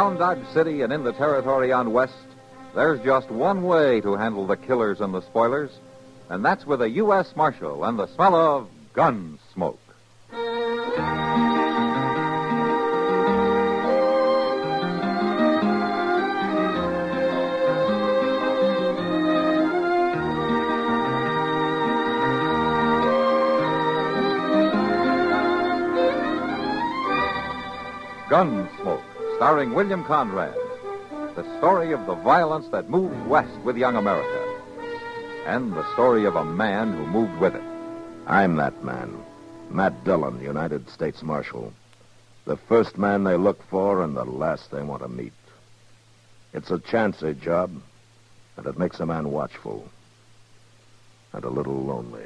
Around Dodge City and in the territory on West, there's just one way to handle the killers and the spoilers, and that's with a U.S. Marshal and the smell of Gunsmoke. Gunsmoke, starring William Conrad. The story of the violence that moved west with young America. And the story of a man who moved with it. I'm that man. Matt Dillon, United States Marshal. The first man they look for and the last they want to meet. It's a chancy job, and it makes a man watchful. And a little lonely.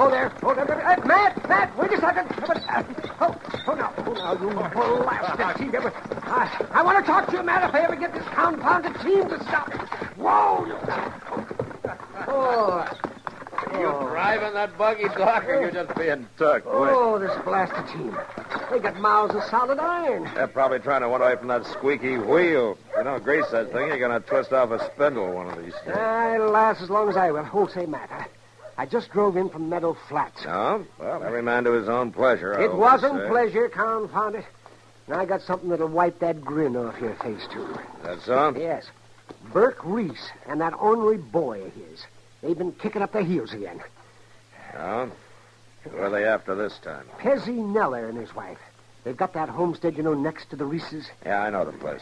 Oh, there. Matt, wait a second. Now, you blasted team. I want to talk to you, Matt, if I ever get this confounded team to stop. Whoa! Are you driving that buggy, Doc, or you're just being tucked? Oh, this blasted team. They got mouths of solid iron. They're probably trying to run away from that squeaky wheel. You don't grease that thing, you're going to twist off a spindle one of these days. It'll last as long as I will. Oh, say, Matt, I just drove in from Meadow Flats. Oh? Well, every man to his own pleasure. It wasn't pleasure, confound it. And I got something that'll wipe that grin off your face, too. That's so? Yes. Burke Reese and that ornery boy of his. They've been kicking up their heels again. Oh? Who are they after this time? Pezzy Neller and his wife. They've got that homestead, next to the Reeses. Yeah, I know the place.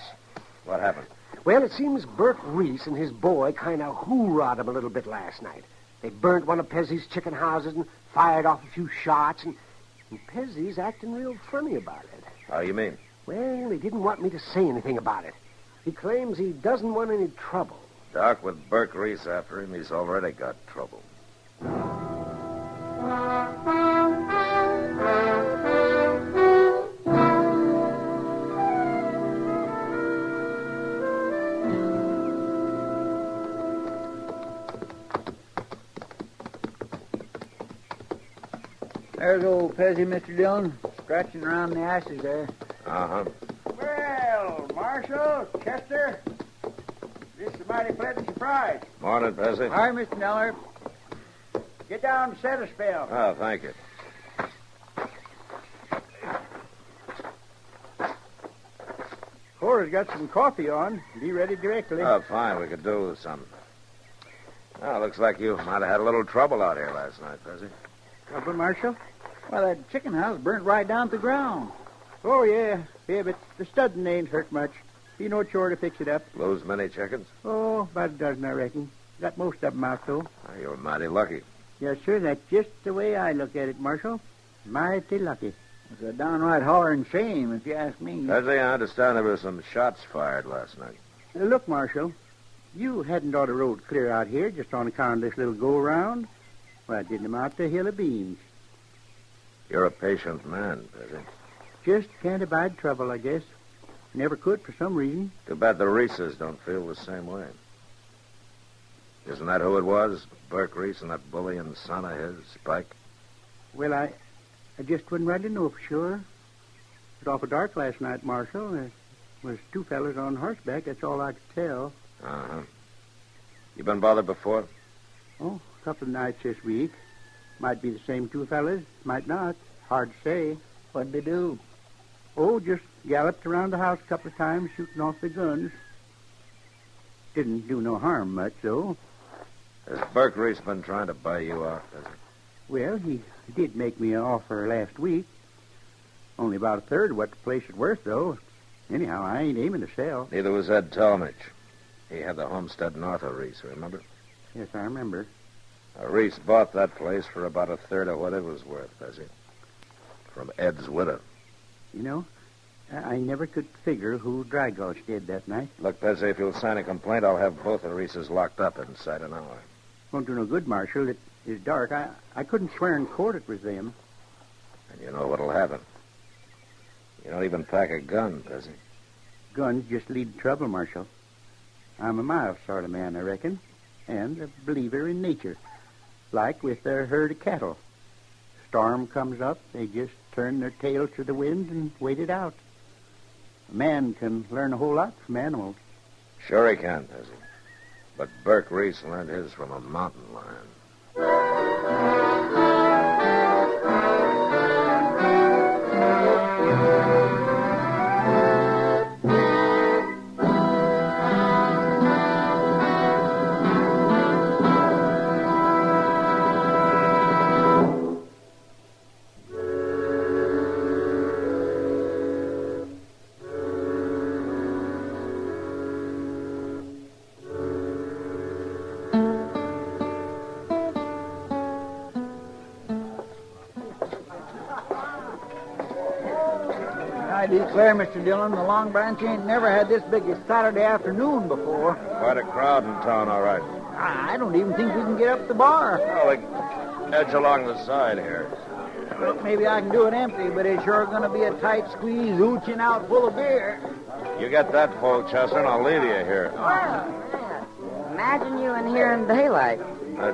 What happened? Well, it seems Burke Reese and his boy kind of hoorah'd him a little bit last night. They burnt one of Pezzy's chicken houses and fired off a few shots, and Pezzy's acting real funny about it. How you mean? Well, he didn't want me to say anything about it. He claims he doesn't want any trouble. Doc, with Burke Reese after him, he's already got trouble. There's old Pezzy, Mr. Dillon, scratching around the ashes there. Uh-huh. Well, Marshal, Chester, this is a mighty pleasant surprise. Morning, Pezzy. Hi, Mr. Neller. Get down and set a spell. Oh, thank you. Cora's got some coffee on. Be ready directly. Oh, fine. We could do with some. Well, looks like you might have had a little trouble out here last night, Pezzy. Trouble, Marshal? Well, that chicken house burnt right down to the ground. Oh, yeah. Yeah, but the studding ain't hurt much. Be no chore to fix it up. Lose many chickens? Oh, about a dozen, I reckon. Got most of them out, though. Well, you're mighty lucky. Yes, sir. That's just the way I look at it, Marshal. Mighty lucky. It's a downright hollering shame, if you ask me. Pezzy, I understand there were some shots fired last night. Look, Marshal, you hadn't ought to rode clear out here just on account of this little go-around. Well, it didn't amount to a hill of beans. You're a patient man, Pezzy. Just can't abide trouble, I guess. Never could for some reason. Too bad the Reeses don't feel the same way. Isn't that who it was? Burke Reese and that bullying son of his, Spike? Well, I just wouldn't rightly know for sure. It was awful dark last night, Marshal. There was two fellas on horseback. That's all I could tell. Uh-huh. You been bothered before? Oh, a couple of nights this week. Might be the same two fellas. Might not. Hard to say. What'd they do? Oh, just galloped around the house a couple of times, shooting off the guns. Didn't do no harm much, though. Has Burke Reese been trying to buy you off, has he? Well, he did make me an offer last week. Only about a third of what the place is worth, though. Anyhow, I ain't aiming to sell. Neither was Ed Talmadge. He had the homestead north of Reese, remember? Yes, I remember. Reese bought that place for about a third of what it was worth, has he? From Ed's widow. You know, I never could figure who Dry Gulch did that night. Look, Pezzy, if you'll sign a complaint, I'll have both the Reeses locked up inside an hour. Won't do no good, Marshal. It is dark. I couldn't swear in court it was them. And you know what'll happen. You don't even pack a gun, Pezzy. Guns just lead to trouble, Marshal. I'm a mild sort of man, I reckon, and a believer in nature. Like with their herd of cattle. Storm comes up, they just turn their tails to the wind and wait it out. A man can learn a whole lot from animals. Sure he can, Pezzy. But Burke Reese learned his from a mountain lion. I declare, Mr. Dillon, the Long Branch ain't never had this big a Saturday afternoon before. Quite a crowd in town, all right. I don't even think we can get up the bar. Well, they edge along the side here. Well, maybe I can do it empty, but it's sure going to be a tight squeeze, ooching out full of beer. You get that full, Chester, and I'll leave you here. Imagine you in here in daylight.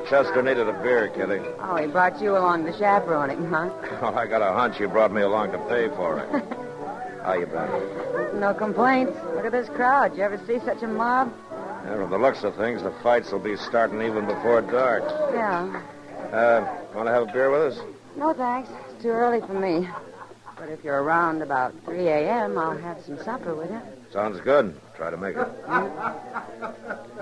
Chester needed a beer, Kitty. Oh, he brought you along to chaperone him, huh? Well, I got a hunch you brought me along to pay for it. How you been? No complaints. Look at this crowd. You ever see such a mob? Yeah, from the looks of things, the fights will be starting even before dark. Yeah. Want to have a beer with us? No, thanks. It's too early for me. But if you're around about 3 a.m., I'll have some supper with you. Sounds good. Try to make it.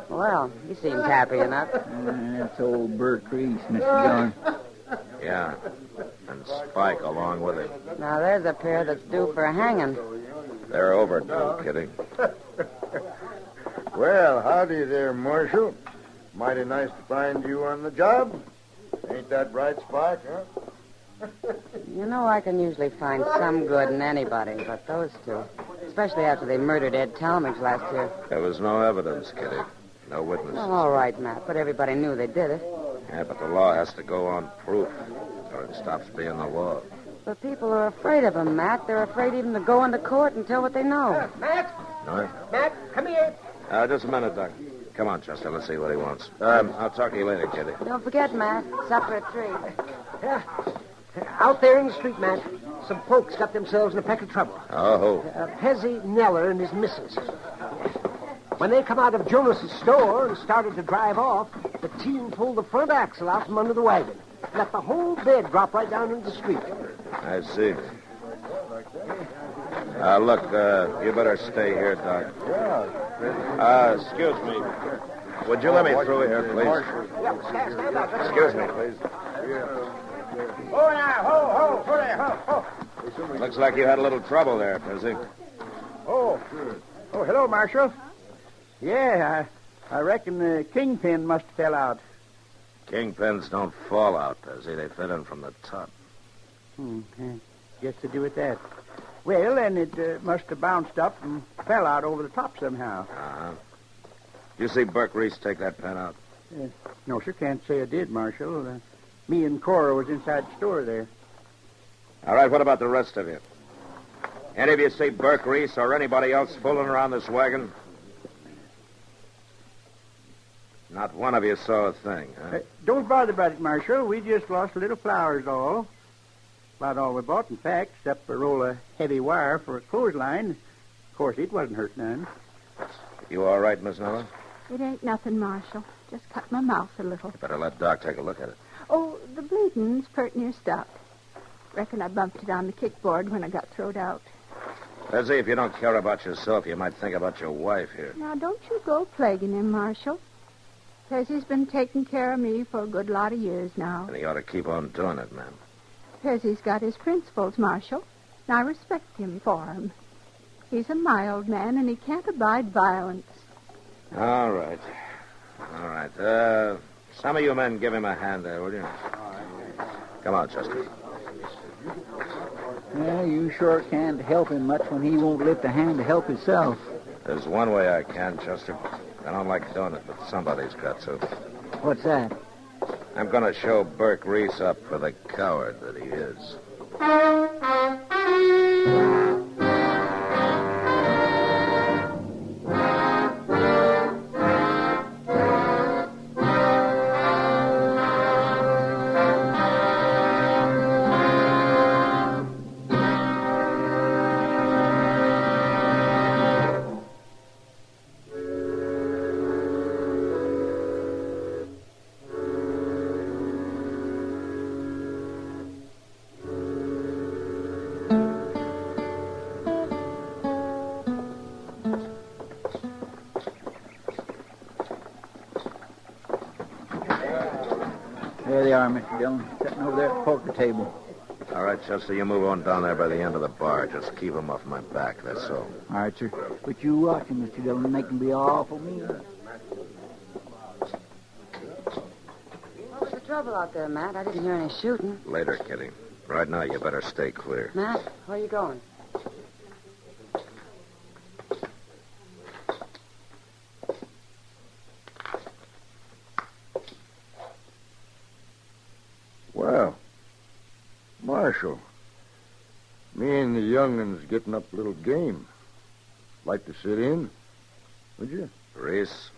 Well, he seems happy enough. That's old Burke Reese, Mr. Dillon. Yeah. And Spike along with him. Now, there's a pair that's due for a hanging. They're overdue, Kitty. Well, howdy there, Marshal. Mighty nice to find you on the job. Ain't that right, Spike, huh? You know, I can usually find some good in anybody, but those two. Especially after they murdered Ed Talmadge last year. There was no evidence, Kitty. No witnesses. Well, all right, Matt, but everybody knew they did it. Yeah, but the law has to go on proof, or it stops being the law. But people are afraid of them, Matt. They're afraid even to go into court and tell what they know. Matt? No? Matt, come here. Just a minute, Doc. Come on, Chester. Let's see what he wants. I'll talk to you later, Kitty. Don't forget, Matt, supper at 3. Yeah. Out there in the street, Matt, some folks got themselves in a peck of trouble. Oh. Pezzy Neller and his missus. When they come out of Jonas's store and started to drive off, the team pulled the front axle out from under the wagon. Let the whole bed drop right down into the street. I see. Look, you better stay here, Doc. Excuse me. Would you let me through here, please? Yeah, stand back. Excuse me, please. Oh, now, ho there, ho. Looks like you had a little trouble there, Pezzy. Oh, hello, Marshal. Yeah, I reckon the kingpin must have fell out. Kingpins don't fall out, Pezzy. They fit in from the top. Guess to do with that. Well, then it must have bounced up and fell out over the top somehow. Uh-huh. Did you see Burke Reese take that pen out? No, sir, can't say I did, Marshal. Me and Cora was inside the store there. All right, what about the rest of you? Any of you see Burke Reese or anybody else fooling around this wagon? Not one of you saw a thing, huh? Don't bother about it, Marshal. We just lost a little flowers, all. About all we bought, in fact, except a roll of heavy wire for a clothesline. Of course, it wasn't hurt none. You all right, Miss Noah? It ain't nothing, Marshal. Just cut my mouth a little. You better let Doc take a look at it. Oh, the bleeding's pert near stopped. Reckon I bumped it on the kickboard when I got throwed out. Pezzy, if you don't care about yourself, you might think about your wife here. Now, don't you go plaguing him, Marshal. Pezzy's been taking care of me for a good lot of years now. And he ought to keep on doing it, ma'am. Pezzy's got his principles, Marshal, and I respect him for 'em. He's a mild man, and he can't abide violence. All right. Some of you men give him a hand there, will you? Come on, Chester. Yeah, you sure can't help him much when he won't lift a hand to help himself. There's one way I can, Chester. I don't like doing it, but somebody's got to. What's that? I'm going to show Burke Reese up for the coward that he is. There they are, Mr. Dillon, sitting over there at the poker table. All right, Chester, you move on down there by the end of the bar. Just keep them off my back, that's all. All right, sir. But you watch him, Mr. Dillon, make him be awful mean. What's the trouble out there, Matt? I didn't hear any shooting. Later, Kitty. Right now, you better stay clear. Matt, where are you going? Well, Marshal, me and the young'un's getting up a little game. Like to sit in, would you? Reese,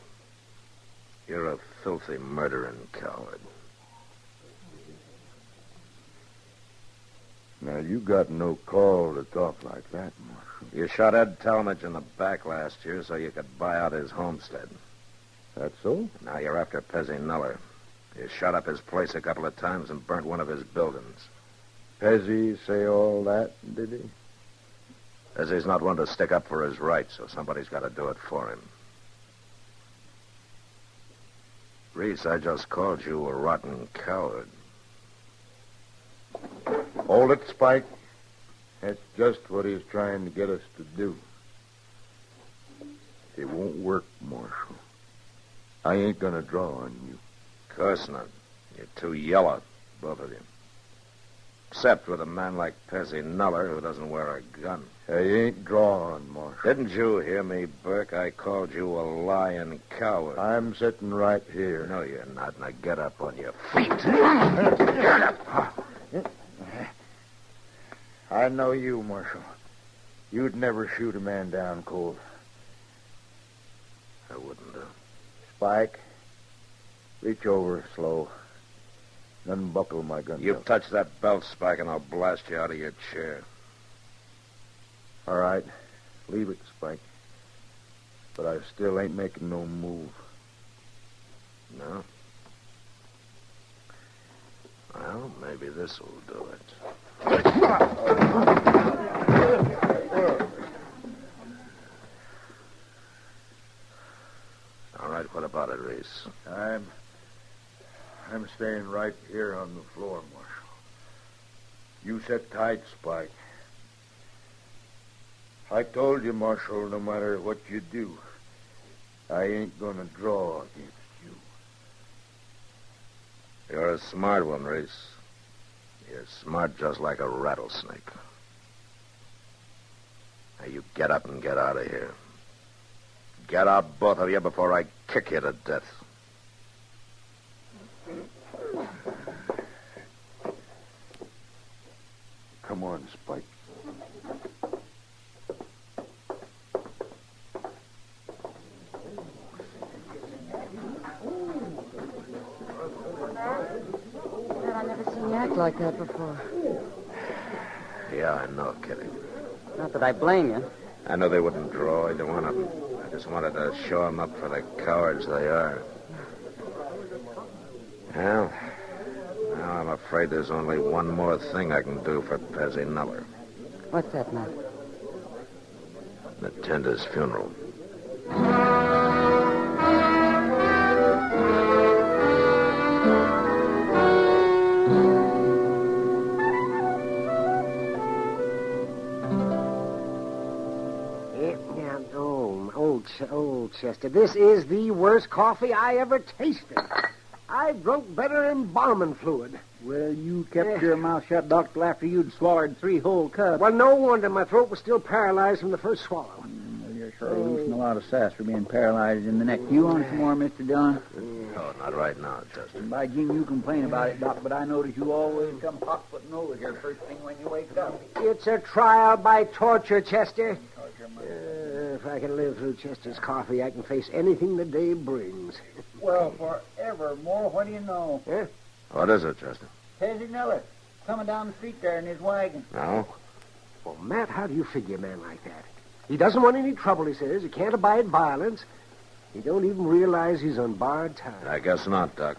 you're a filthy murdering coward. Now, you got no call to talk like that, Marshal. You shot Ed Talmadge in the back last year so you could buy out his homestead. That so? Now you're after Pezzy Nuller. You shot up his place a couple of times and burnt one of his buildings. Pezzy say all that, did he? Pezzy's not one to stick up for his rights, so somebody's got to do it for him. Reese, I just called you a rotten coward. Hold it, Spike. That's just what he's trying to get us to do. It won't work, Marshal. I ain't gonna draw on you. Of course not. You're too yellow, both of you. Except with a man like Pezzy Nuller who doesn't wear a gun. I ain't drawing, Marshal. Didn't you hear me, Burke? I called you a lying coward. I'm sitting right here. No, you're not. Now get up on your feet. Get up. I know you, Marshal. You'd never shoot a man down cold. I wouldn't do. Spike, reach over slow. Unbuckle my gun. You touch that belt, Spike, and I'll blast you out of your chair. All right. Leave it, Spike. But I still ain't making no move. No? Well, maybe this will do it. All right, what about it, Reese? I'm staying right here on the floor, Marshal. You sit tight, Spike. I told you, Marshal, no matter what you do, I ain't gonna draw against you. You're a smart one, Reese. You're smart just like a rattlesnake. Now you get up and get out of here. Get out, both of you, before I kick you to death. Come on, Spike. I've never seen you act like that before. Yeah, I know, Kitty. Not that I blame you. I know they wouldn't draw either one of them. I just wanted to show them up for the cowards they are. Well, now I'm afraid there's only one more thing I can do for Pezzy Nuller. What's that, Matt? Attend his funeral. Old Chester, this is the worst coffee I ever tasted. I've drunk better embalming fluid. Well, you kept your mouth shut, Doctor, after you'd swallowed 3 whole cups. Well, no wonder my throat was still paralyzed from the first swallow. Well, you're sure losing a lot of sass for being paralyzed in the neck. You want some more, Mr. Dillon? No, not right now, Chester. And by Jim, you complain about it, Doc, but I notice you always come hot-footing over here first thing when you wake up. It's a trial by torture, Chester. If I can live through Chester's coffee, I can face anything the day brings. Well, forevermore, what do you know? Yeah? What is it, Chester? Pezzy Nuller, coming down the street there in his wagon. No? Well, Matt, how do you figure a man like that? He doesn't want any trouble, he says. He can't abide violence. He don't even realize he's on borrowed time. I guess not, Doc.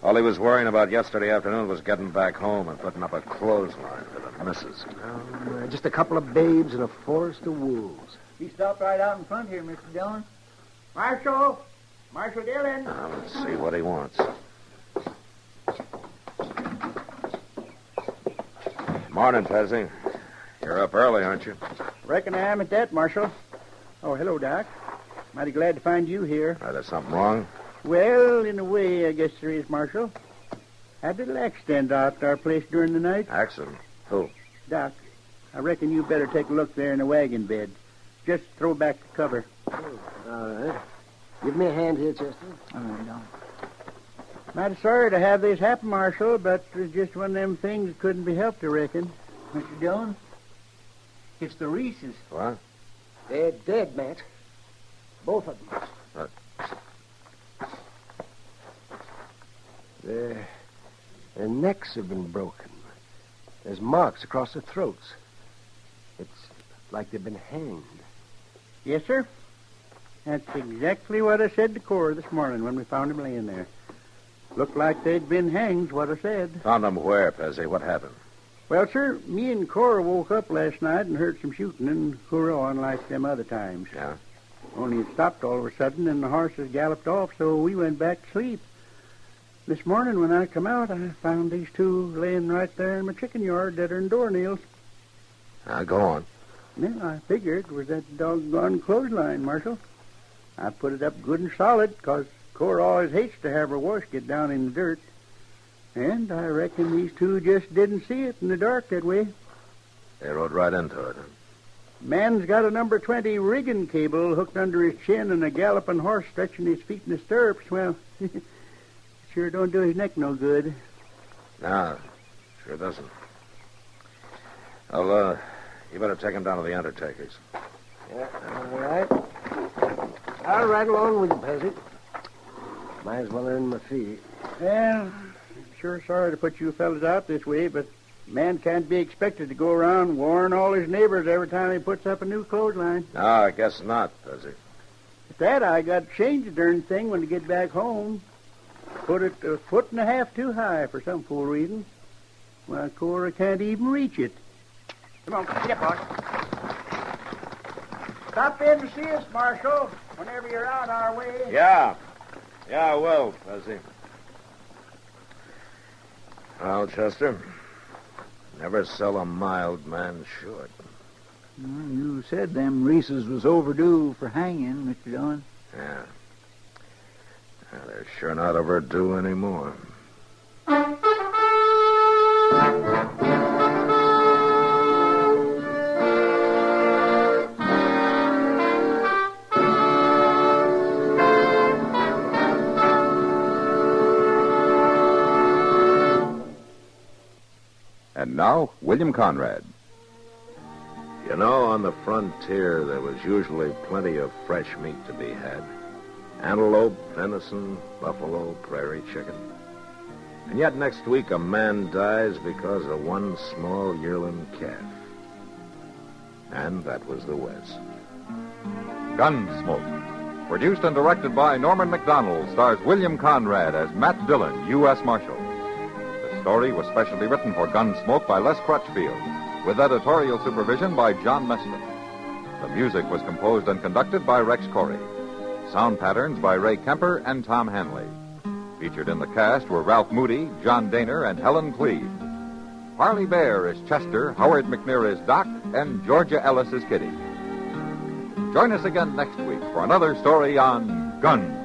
All he was worrying about yesterday afternoon was getting back home and putting up a clothesline for the missus. Just a couple of babes in a forest of wolves. He stopped right out in front here, Mr. Dillon. Marshal Dillon. Now, let's see what he wants. Morning, Tessie. You're up early, aren't you? Reckon I am at that, Marshal. Oh, hello, Doc. Mighty glad to find you here. There's something wrong? Well, in a way, I guess there is, Marshal. Had a little accident out at our place during the night. Accident? Who? Doc, I reckon you better take a look there in the wagon bed. Just throw back the cover. All right. Give me a hand here, Chester. All right, Don. Mighty sorry to have this happen, Marshal, but it's just one of them things that couldn't be helped, I reckon. Mr. Dillon, it's the Reeses. What? They're dead, Matt. Both of them. Their necks have been broken. There's marks across their throats. It's like they've been hanged. Yes, sir. That's exactly what I said to Cora this morning when we found him laying there. Looked like they'd been hanged, what I said. Found them where, Pesci? What happened? Well, sir, me and Cora woke up last night and heard some shooting and hurrahing like them other times. Yeah? Only it stopped all of a sudden and the horses galloped off, so we went back to sleep. This morning when I come out, I found these two laying right there in my chicken yard, deader than doornails. Go on. Yeah, I figured it was that doggone clothesline, Marshal. I put it up good and solid, 'cause Cora always hates to have her wash get down in the dirt. And I reckon these two just didn't see it in the dark that way. They rode right into it, huh? Man's got a number 20 rigging cable hooked under his chin and a galloping horse stretching his feet in the stirrups. Well, sure don't do his neck no good. No, sure doesn't. Well, you better take him down to the undertaker's. Yeah, all right. I'll ride along with you, Pesci. Might as well earn my fee. Well, sure sorry to put you fellas out this way, but man can't be expected to go around warning all his neighbors every time he puts up a new clothesline. No, I guess not, Pesci. At that, I got to change the darn thing when I get back home. Put it a foot and a half too high for some fool reason. Why, Cora can't even reach it. Come on, get up, boss. Stop in to see us, Marshal, whenever you're out our way. Yeah, I will, Pesci. Well, Chester, never sell a mild man short. Well, you said them Reeses was overdue for hanging, Mr. Dillon. Yeah. They're sure not overdue anymore. And now, William Conrad. You know, on the frontier, there was usually plenty of fresh meat to be had. Antelope, venison, buffalo, prairie chicken. And yet next week a man dies because of one small yearling calf. And that was the West. Gunsmoke. Produced and directed by Norman McDonald, stars William Conrad as Matt Dillon, U.S. Marshal. The story was specially written for Gunsmoke by Les Crutchfield, with editorial supervision by John Meston. The music was composed and conducted by Rex Corey. Sound patterns by Ray Kemper and Tom Hanley. Featured in the cast were Ralph Moody, John Daner, and Helen Cleve. Harley Bear is Chester, Howard McNear is Doc, and Georgia Ellis is Kitty. Join us again next week for another story on Gunsmoke.